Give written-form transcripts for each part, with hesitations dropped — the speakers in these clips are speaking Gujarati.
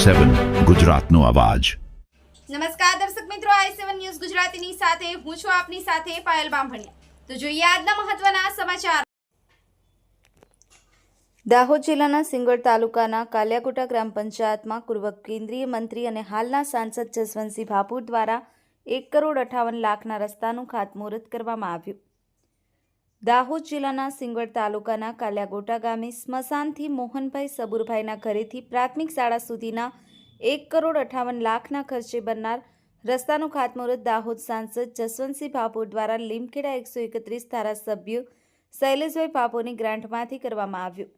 i7 ગુજરાતનો અવાજ। નમસ્કાર દર્શક મિત્રો, i7 ન્યૂઝ ગુજરાતીની સાથે હું છું આપની સાથે પાયલ બામભણિયા। તો જોઈએ આજના મહત્વના સમાચાર। દાહોદ જિલ્લાના સિંગવડ તાલુકાના કાલિયાકોટા ગ્રામ પંચાયતમાં પૂર્વ કેન્દ્રીય મંત્રી અને હાલના સાંસદ જસવંતસિંહ ભાભોર દ્વારા 1,58,00,000ના રસ્તાનું ખાતમુહૂર્ત કરવામાં આવ્યું। દાહોદ જિલ્લાના સિંગવડ તાલુકાના કાલિયાકોટા ગામે સ્મશાનથી મોહનભાઈ સબુરભાઈના ઘરેથી પ્રાથમિક શાળા સુધીના 1,58,00,000ના ખર્ચે બનનાર રસ્તાનું ખાતમુહૂર્ત દાહોદ સાંસદ જસવંતસિંહ ભાભોર દ્વારા લીમખેડા 131 ધારાસભ્ય શૈલેષભાઈ ભાભોરની ગ્રાન્ટમાંથી કરવામાં આવ્યું।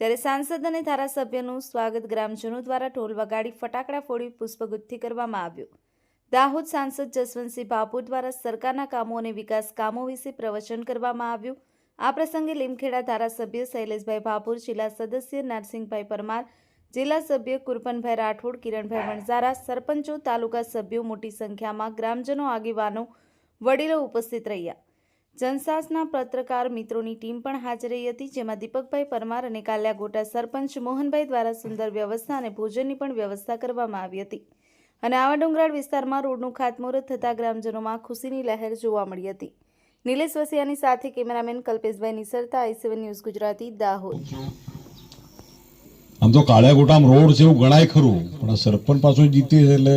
ત્યારે સાંસદ અને ધારાસભ્યનું સ્વાગત ગ્રામજનો દ્વારા ઢોલ વગાડી ફટાકડા ફોડી પુષ્પગુચ્છથી કરવામાં આવ્યું। દાહોદ સાંસદ જસવંતસિંહ ભાભોર દ્વારા સરકારના કામો અને વિકાસ કામો વિશે પ્રવચન કરવામાં આવ્યું। આ પ્રસંગે લીમખેડા ધારાસભ્ય શૈલેષભાઈ ભાભોર, જિલ્લા સદસ્ય નરસિંહભાઈ પરમાર, જિલ્લા સભ્ય કુરપનભાઈ રાઠોડ, કિરણભાઈ વણઝારા, સરપંચો, તાલુકા સભ્યો, મોટી સંખ્યામાં ગ્રામજનો, આગેવાનો, વડીલો ઉપસ્થિત રહ્યા। જનસાસના પત્રકાર મિત્રોની ટીમ પણ હાજર રહી હતી, જેમાં દીપકભાઈ પરમાર અને કાલિયાકોટા સરપંચ મોહનભાઈ દ્વારા સુંદર વ્યવસ્થા અને ભોજનની પણ વ્યવસ્થા કરવામાં આવી હતી। અને આવા ડુંગરાળ વિસ્તારમાં રોડનું ખાતમુહૂર્ત થતાં ગ્રામજનોમાં ખુશીની લહેર જોવા મળી હતી। નિલેશ વસિયાની સાથે cameraman Kalpeshbhai નિસરતા, i7 news Gujarati, Dahod. આમ તો કાળિયાકોટામાં રોડ છે એવું ગણાય ખરું, પણ સરપંચ પાછો જીતે છે એટલે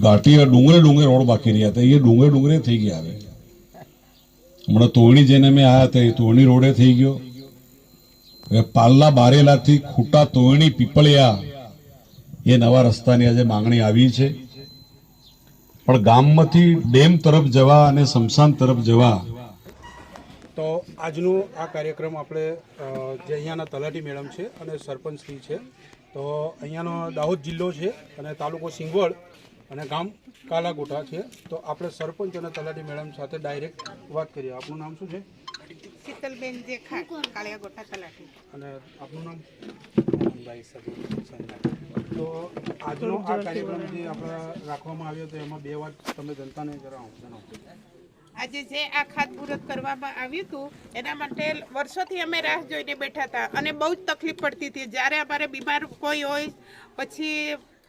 ઘાટી ડુંગરે રોડ બાકી રહ્યા હતા, એ ડુંગરે થઈ ગયા। હવે હમણાં તોરણી જેને મેં આવ્યા હતા એ તોરણી રોડે થઈ ગયો। હવે પાલના બારેલાથી ખૂટા તોરણી પીપળિયા એ નવા રસ્તાની આજે માંગણી આવી છે, પણ ગામમાંથી ડેમ તરફ જવા અને સ્મશાન તરફ જવા તો આજનું આ કાર્યક્રમ આપણે જે અહીંયાના તલાટી મેડમ છે અને સરપંચશ્રી છે, તો અહીંયાનો દાહોદ જિલ્લો છે અને તાલુકો સિંગવડ અને ગામ કાલાકોટા છે। તો આપણે સરપંચ અને તલાટી મેડમ સાથે ડાયરેક્ટ વાત કરીએ। આપનું નામ શું છે? શીતલબેન જેખા, કાલિયાકોટા તલાટી। અને આપનું નામ? તો આજનો આ કાર્યક્રમ જે આપણે રાખવામાં આવ્યો તો એમાં બે વાત તમે જનતાને જણાવો। આજે જે આ ખાતમુહૂર્ત કરવામાં આવ્યું હતું એના માટે વર્ષોથી અમે રાહ જોઈને બેઠા હતા અને બહુ જ તકલીફ પડતી હતી। જ્યારે અમારે બીમાર કોઈ હોય, પછી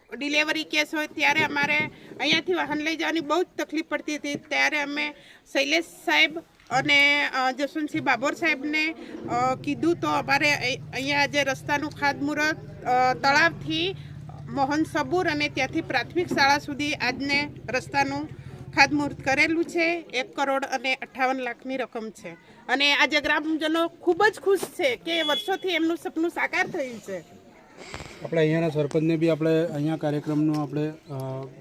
ડિલિવરી કેસ હોય, ત્યારે અમારે અહીંયાથી વાહન લઈ જવાની બહુ જ તકલીફ પડતી હતી। ત્યારે અમે શૈલેષ સાહેબ અને જસવંતસિંહ ભાભોર સાહેબને કીધું તો અમારે અહીંયા જે રસ્તાનું ખાતમુહૂર્ત તળાવથી મોહન સબુર અને ત્યાંથી પ્રાથમિક શાળા સુધી આજને રસ્તાનું ખાતમુહૂર્ત કરેલું છે। 1,58,00,000ની રકમ છે અને આજે ગ્રામજનો ખૂબ જ ખુશ છે કે વર્ષોથી એમનું સપનું સાકાર થયું છે। આપણે અહીંયાના સરપંચને બી આપણે અહીંયા કાર્યક્રમનો આપણે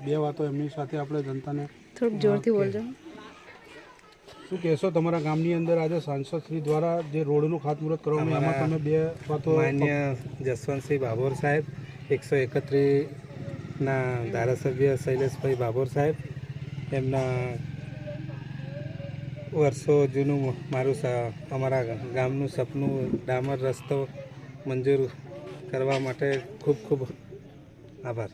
બે વાતો એમની સાથે આપણે જનતાને થોડુંક જોરથી બોલજો। શું કહેશો તમારા ગામની અંદર આજે સાંસદશ્રી દ્વારા જે રોડનું ખાતમુહૂર્ત કરવામાં એમાં તમે બે વાતો? માન્ય જસવંતસિંહ ભાભોર સાહેબ, 131ના ધારાસભ્ય શૈલેષભાઈ ભાભોર સાહેબ, એમના વર્ષો જૂનું મારું અમારા ગામનું સપનું ડામર રસ્તો મંજૂર કરવા માટે ખૂબ ખૂબ આભાર।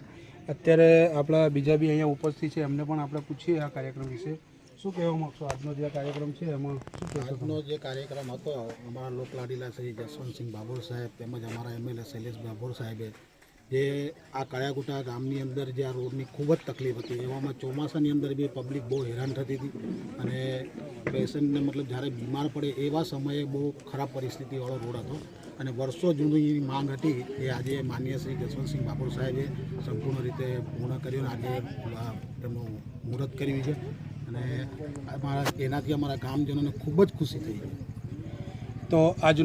અત્યારે આપણા બીજા બી અહીંયા ઉપસ્થિત છે, એમને પણ આપણે પૂછીએ આ કાર્યક્રમ વિશે। શું કહેવા માગશો? આજનો જે કાર્યક્રમ છે એમાં શું કહેશો? આજનો જે કાર્યક્રમ હતો અમારા લોકલાડીલા શ્રી જસવંતસિંહ ભાભોર સાહેબ તેમજ અમારા MLA શૈલેષ ભાભોર સાહેબે જે આ કાળિયાકોટા ગામની અંદર જે આ રોડની ખૂબ જ તકલીફ હતી, એવામાં ચોમાસાની અંદર બી પબ્લિક બહુ હેરાન થતી હતી અને પેશન્ટને મતલબ જ્યારે બીમાર પડે એવા સમયે બહુ ખરાબ પરિસ્થિતિવાળો રોડ હતો અને વર્ષો જૂની માંગ હતી એ આજે માન્ય શ્રી જસવંતસિંહ ભાભોર સાહેબે સંપૂર્ણ રીતે પૂર્ણ કર્યું અને આજે તેમનું મુહૂર્ત કર્યું છે અને એનાથી અમારા ગામજનોને ખૂબ જ ખુશી થઈ। તો આજનો